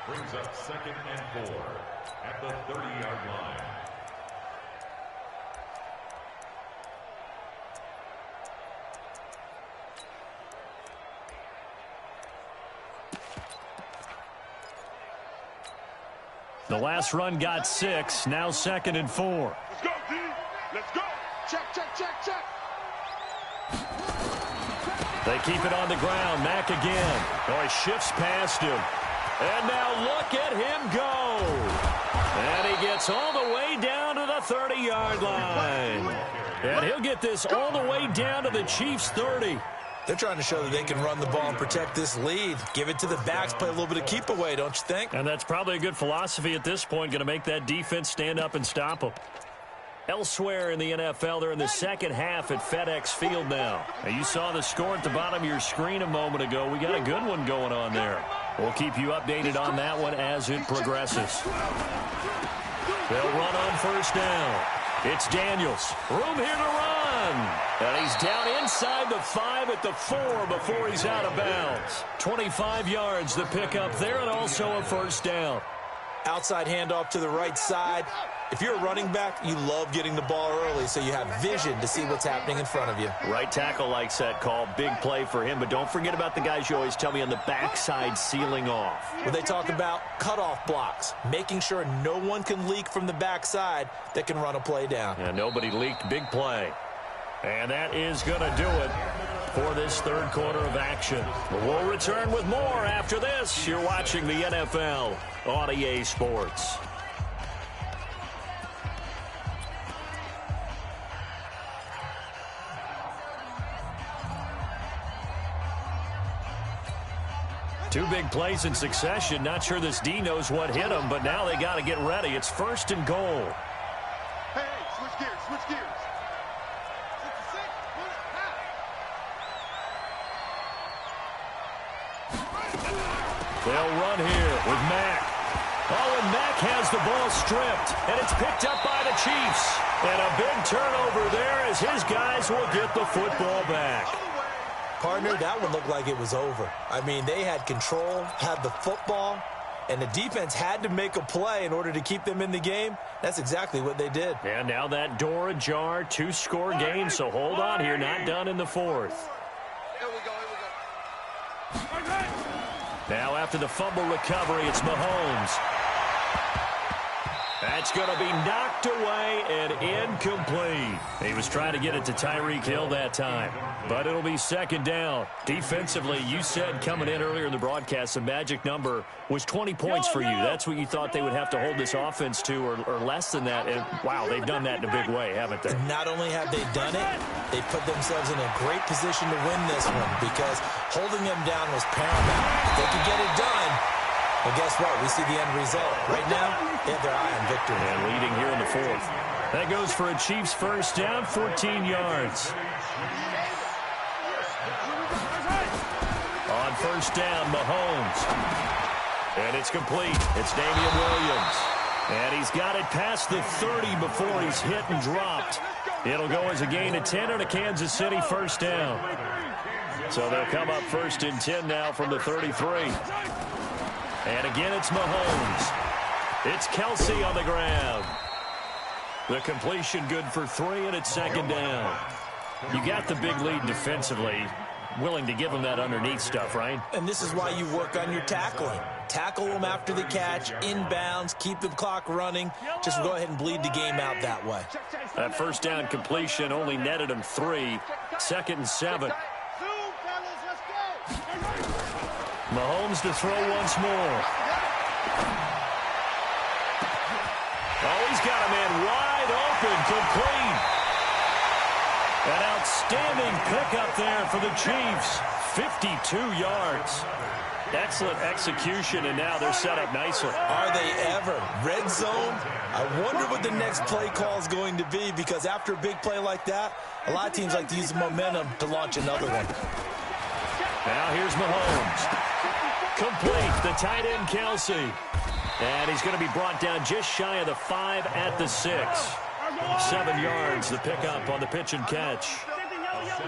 Brings up 2nd and 4 at the 30-yard line. The last run got 6, now 2nd and 4. Let's go, D. Let's go. Check. They keep it on the ground. Mack again. Oh, he shifts past him. And now look at him go. And he gets all the way down to the 30-yard line. And he'll get this all the way down to the Chiefs' 30. They're trying to show that they can run the ball and protect this lead. Give it to the backs, play a little bit of keep away, don't you think? And that's probably a good philosophy at this point, going to make that defense stand up and stop them. Elsewhere in the NFL, they're in the second half at FedEx Field now. You saw the score at the bottom of your screen a moment ago. We got a good one going on there. We'll keep you updated on that one as it progresses. They'll run on first down. It's Daniels. Room here to run. And he's down inside the 5 at the 4 before he's out of bounds. 25 yards the pickup there and also a first down. Outside handoff to the right side. If you're a running back, you love getting the ball early so you have vision to see what's happening in front of you. Right tackle likes that call. Big play for him, but don't forget about the guys you always tell me on the backside sealing off. Well, they talk about cutoff blocks, making sure no one can leak from the backside that can run a play down. Yeah, nobody leaked. Big play. And that is going to do it for this third quarter of action. We'll return with more after this. You're watching the NFL on EA Sports. Two big plays in succession. Not sure this D knows what hit him, but now they got to get ready. It's first and goal. Hey, switch gears, switch gears. They'll run here with Mack. Oh, and Mack has the ball stripped, and it's picked up by the Chiefs. And a big turnover there as his guys will get the football back. Partner, that one looked like it was over. I mean, they had control, had the football, and the defense had to make a play in order to keep them in the game. That's exactly what they did. And now that door ajar, two-score game, so hold on here, not done in the fourth. Here we go, here we go. Now after the fumble recovery, it's Mahomes. That's going to be knocked away and incomplete. He was trying to get it to Tyreek Hill that time, but it'll be second down. Defensively, you said coming in earlier in the broadcast, the magic number was 20 points for you. That's what you thought they would have to hold this offense to, or less than that. And, wow, they've done that in a big way, haven't they? Not only have they done it, they put themselves in a great position to win this one because holding them down was paramount. If they could get it done, well, guess what? We see the end result. Right now, they have their eye on victory. And leading here in the fourth. That goes for a Chiefs first down, 14 yards. On first down, Mahomes. And it's complete. It's Damian Williams. And he's got it past the 30 before he's hit and dropped. It'll go as a gain of 10 and a Kansas City first down. So they'll come up first and 10 now from the 33. And again, it's Mahomes. It's Kelsey on the ground. The completion good for 3, and it's second down. You got the big lead defensively. Willing to give them that underneath stuff, right? And this is why you work on your tackling. Tackle them after the catch, inbounds, keep the clock running. Just go ahead and bleed the game out that way. That first down completion only netted him 3. Second and 7. Mahomes to throw once more. Oh, he's got a man wide open, complete. An outstanding pickup there for the Chiefs. 52 yards. Excellent execution, and now they're set up nicely. Are they ever? Red zone? I wonder what the next play call is going to be, because after a big play like that, a lot of teams like to use the momentum to launch another one. Now here's Mahomes. Complete, the tight end Kelsey. And he's going to be brought down just shy of the 5 at the 6. 7 yards, the pickup on the pitch and catch.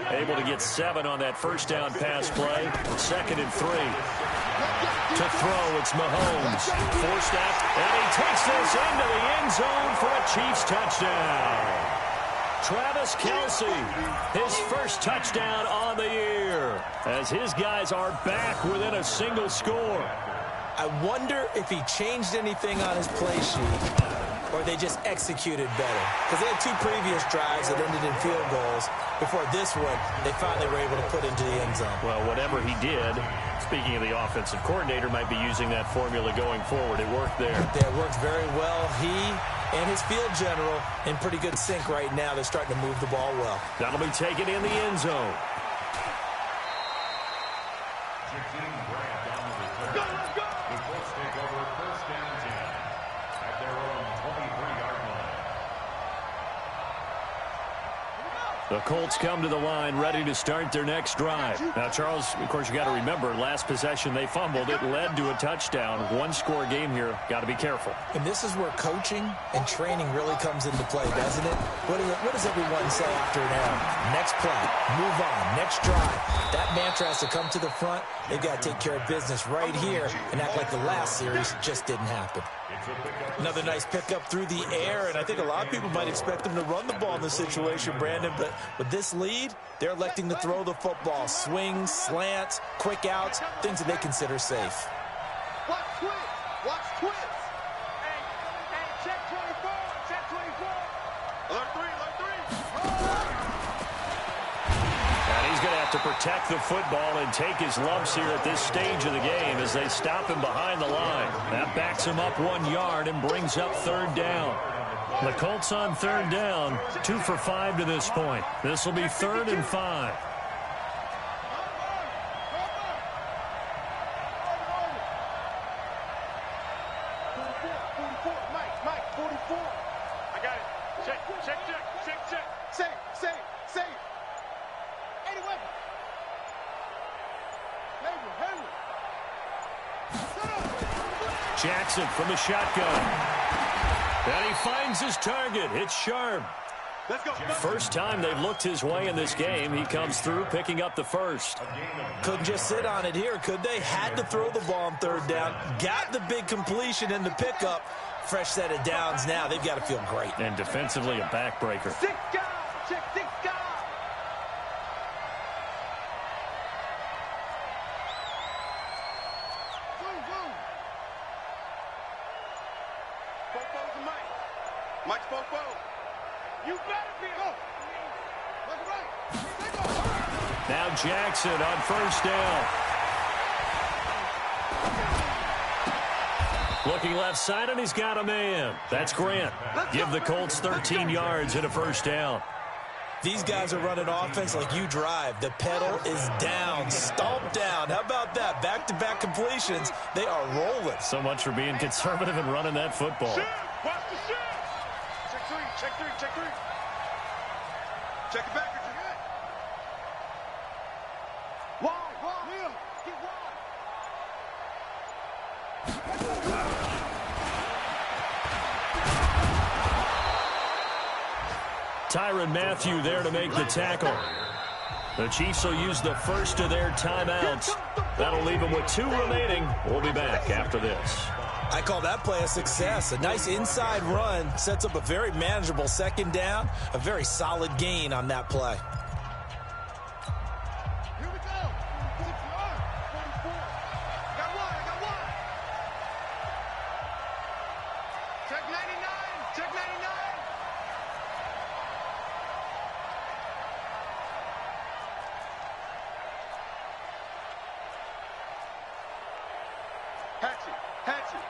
Able to get 7 on that first down pass play. Second and 3. To throw, it's Mahomes. Forced out, and he takes this into the end zone for a Chiefs touchdown. Travis Kelsey, his first touchdown on the year, as his guys are back within a single score. I wonder if he changed anything on his play sheet or they just executed better. Because they had 2 previous drives that ended in field goals. Before this one, they finally were able to put into the end zone. Well, whatever he did, speaking of the offensive coordinator, might be using that formula going forward. It worked there. It worked very well. He and his field general in pretty good sync right now. They're starting to move the ball well. That'll be taken in the end zone. The Colts come to the line ready to start their next drive. Now, Charles, of course, you got to remember, last possession they fumbled. It led to a touchdown. 1-score game here. Got to be careful. And this is where coaching and training really comes into play, doesn't it? What does everyone say after an error? Next play, move on, next drive. That mantra has to come to the front. They've got to take care of business right here and act like the last series just didn't happen. Another nice pickup through the air, and I think a lot of people might expect them to run the ball in this situation, Brandon, but with this lead, they're electing to throw the football. Swings, slants, quick outs, things that they consider safe. Watch twist. Watch twist. Hey, check 24. Check 24. Alert 3, alert 3. And he's going to have to protect the football and take his lumps here at this stage of the game as they stop him behind the line. That backs him up 1 yard and brings up third down. The Colts on third down, 2 for 5 to this point. This will be 3rd and 5. Mike, 44. I got it. Check. Safe. 80 weapons. Jackson from the shotgun. And he finds his target. It's Sharp. Let's go. First time they've looked his way in this game. He comes through picking up the first. Couldn't just sit on it here, could they? Had to throw the ball on third down. Got the big completion in the pickup. Fresh set of downs now. They've got to feel great. And defensively a backbreaker. 6 guys. Check 6 guys. Fofo's and Mike. Mike's Fofo. You better be up. That's right. Now Jackson on first down. Looking left side, and he's got a man. That's Grant. Give the Colts 13 yards and a first down. These guys are running offense like you drive. The pedal is down, stomped down. How about that? Back-to-back completions. They are rolling. So much for being conservative and running that football. Watch the shift. Check 3. Check it back. Wide. Will. Get wide. Tyrann Mathieu there to make the tackle. The Chiefs will use the first of their timeouts. That'll leave them with 2 remaining. We'll be back after this. I call that play a success. A nice inside run sets up a very manageable second down. A very solid gain on that play. Here we go. 6 yards. 44. I got one. Check 99. Hatchet.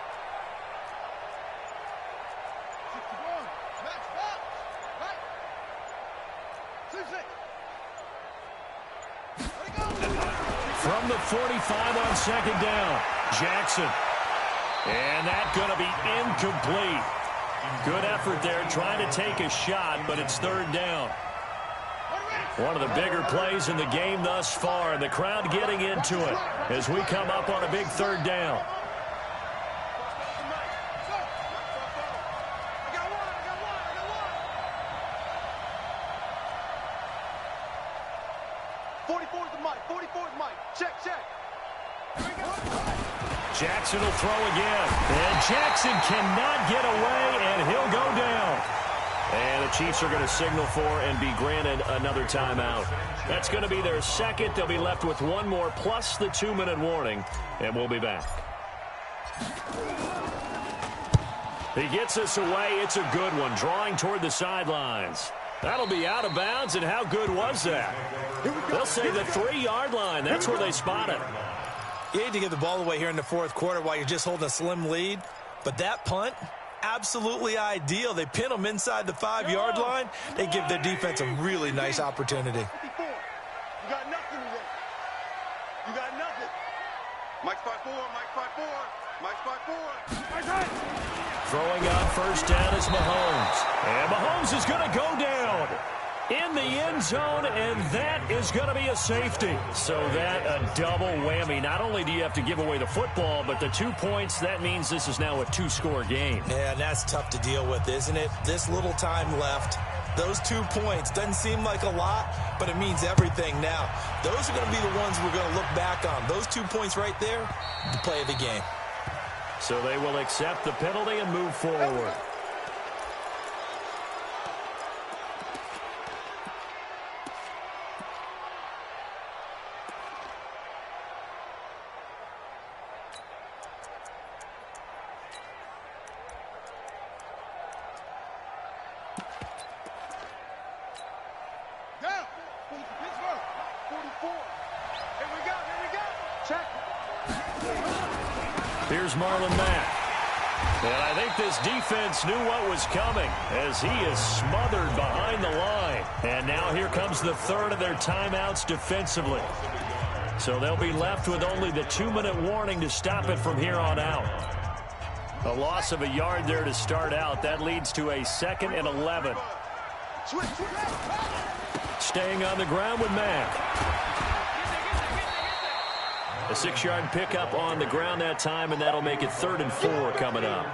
61. Match box. Right. 2-6. From the 45 on second down, Jackson. And that's going to be incomplete. Good effort there trying to take a shot, but it's third down. One of the bigger plays in the game thus far, and the crowd getting into it as we come up on a big third down. Jackson will throw again. And Jackson cannot get away, and he'll go down. And the Chiefs are going to signal for and be granted another timeout. That's going to be their second. They'll be left with 1 more plus the 2-minute warning, and we'll be back. He gets us away. It's a good one, drawing toward the sidelines. That'll be out of bounds, and how good was that? They'll say the 3-yard line. That's where they spot it. You hate to give the ball away here in the fourth quarter while you're just holding a slim lead, but that punt, absolutely ideal. They pin them inside the 5-yard line. They give their defense a really nice opportunity. 54. You got nothing today. You got nothing. Mike's 5-4. Throwing on first down is Mahomes. And Mahomes is going to go down in the end zone, and that is going to be a safety. So that a double whammy. Not only do you have to give away the football, but the 2 points, that means this is now a 2-score game. Yeah, and that's tough to deal with, isn't it? This little time left. Those 2 points doesn't seem like a lot, but it means everything now. Those are going to be the ones we're going to look back on. Those 2 points right there, the play of the game. So they will accept the penalty and move forward. Here's Marlon Mack. And I think this defense knew what was coming as he is smothered behind the line. And now here comes the third of their timeouts defensively. So they'll be left with only the 2-minute warning to stop it from here on out. A loss of a yard there to start out. That leads to a 2nd and 11. Staying on the ground with Mack. A 6-yard pickup on the ground that time, and that'll make it 3rd and 4 coming up.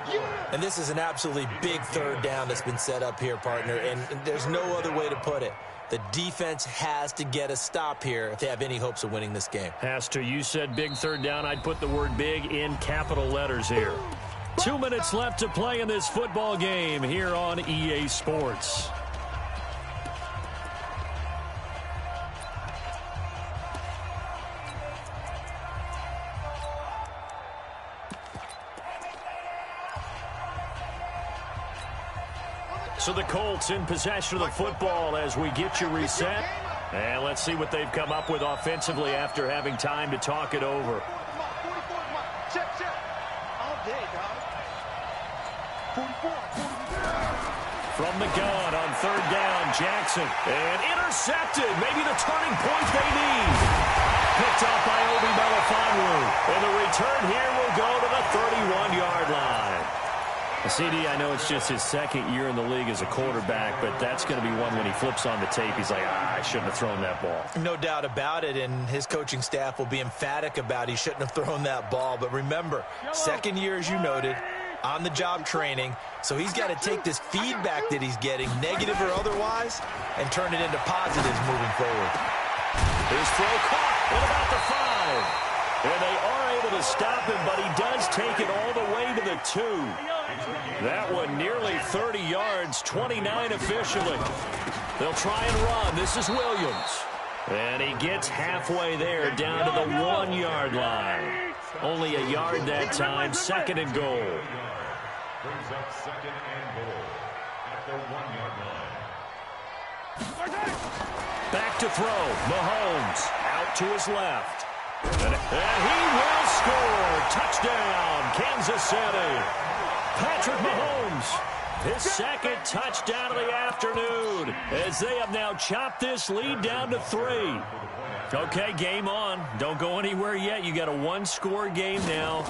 And this is an absolutely big third down that's been set up here, partner, and there's no other way to put it. The defense has to get a stop here if they have any hopes of winning this game. Has to. You said big third down. I'd put the word big in capital letters here. 2 minutes left to play in this football game here on EA Sports. So the Colts in possession of the football as we get you reset. And let's see what they've come up with offensively after having time to talk it over. From the gun on 3rd down, Jackson. And intercepted. Maybe the turning point they need. Picked up by Obi Melifonwu. And the return here will go to the 31-yard line. CD, I know it's just his 2nd year in the league as a quarterback, but that's going to be one when he flips on the tape. He's like, I shouldn't have thrown that ball. No doubt about it, and his coaching staff will be emphatic about he shouldn't have thrown that ball. But remember, 2nd year, as you noted, on-the-job training, so he's got to take this feedback that he's getting, negative or otherwise, and turn it into positives moving forward. His throw caught at about the 5. And they are able to stop him, but he does take it all the way to the 2. That one nearly 30 yards, 29 officially. They'll try and run. This is Williams. And he gets halfway there down to the 1-yard line. Only a yard that time, 2nd and goal. Brings up 2nd and goal at the 1-yard line. Back to throw. Mahomes out to his left. And he will score. Touchdown, Kansas City. Patrick Mahomes, his 2nd touchdown of the afternoon, as they have now chopped this lead down to 3. Okay, game on. Don't go anywhere yet. You got a 1-score game now.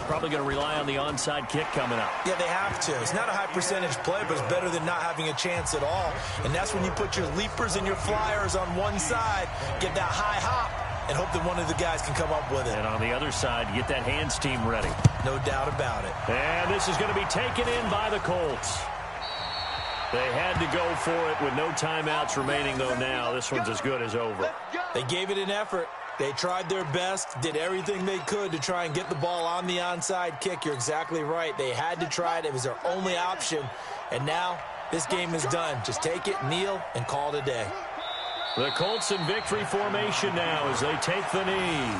Probably going to rely on the onside kick coming up. Yeah, they have to. It's not a high percentage play, but it's better than not having a chance at all. And that's when you put your leapers and your flyers on one side, get that high hop, and hope that one of the guys can come up with it. And on the other side, get that hands team ready. No doubt about it. And this is going to be taken in by the Colts. They had to go for it with no timeouts remaining, though now. This one's as good as over. They gave it an effort. They tried their best, did everything they could to try and get the ball on the onside kick. You're exactly right. They had to try it. It was their only option. And now this game is done. Just take it, kneel, and call it a day. The Colts in victory formation now as they take the knee.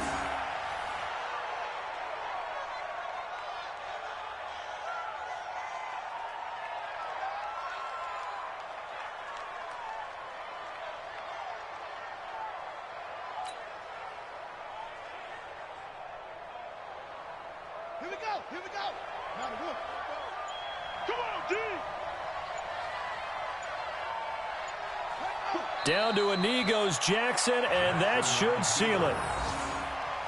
Here we go. Here we go. Now the wood. Come on, D. Down to a knee goes Jackson, and that should seal it.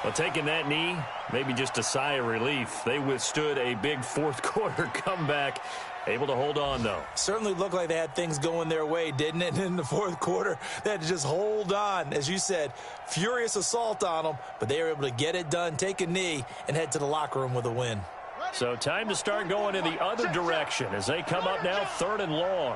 Well, taking that knee, maybe just a sigh of relief. They withstood a big 4th quarter comeback. Able to hold on, though. Certainly looked like they had things going their way, didn't it? And in the 4th quarter, they had to just hold on. As you said, furious assault on them, but they were able to get it done, take a knee, and head to the locker room with a win. So time to start going in the other direction as they come up now 3rd and long.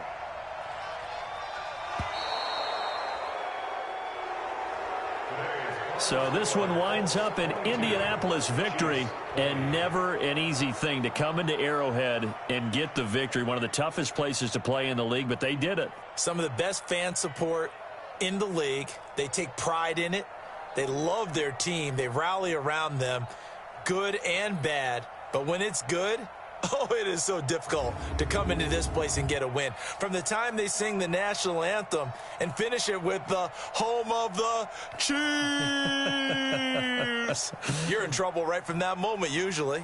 Today's So this one winds up an Indianapolis victory, and never an easy thing to come into Arrowhead and get the victory. One of the toughest places to play in the league, but they did it. Some of the best fan support in the league. They take pride in it. They love their team. They rally around them, good and bad. But when it's good, oh, it is so difficult to come into this place and get a win. From the time they sing the national anthem and finish it with the home of the Chiefs, you're in trouble right from that moment usually.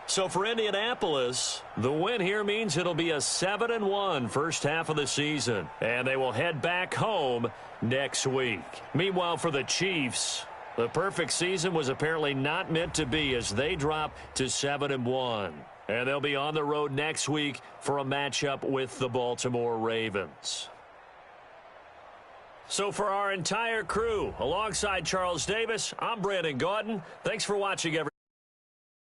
So for Indianapolis, the win here means it'll be a 7-1 first half of the season, and they will head back home next week. Meanwhile, for the Chiefs, the perfect season was apparently not meant to be as they drop to 7-1. And they'll be on the road next week for a matchup with the Baltimore Ravens. So for our entire crew, alongside Charles Davis, I'm Brandon Gaudin. Thanks for watching, everyone.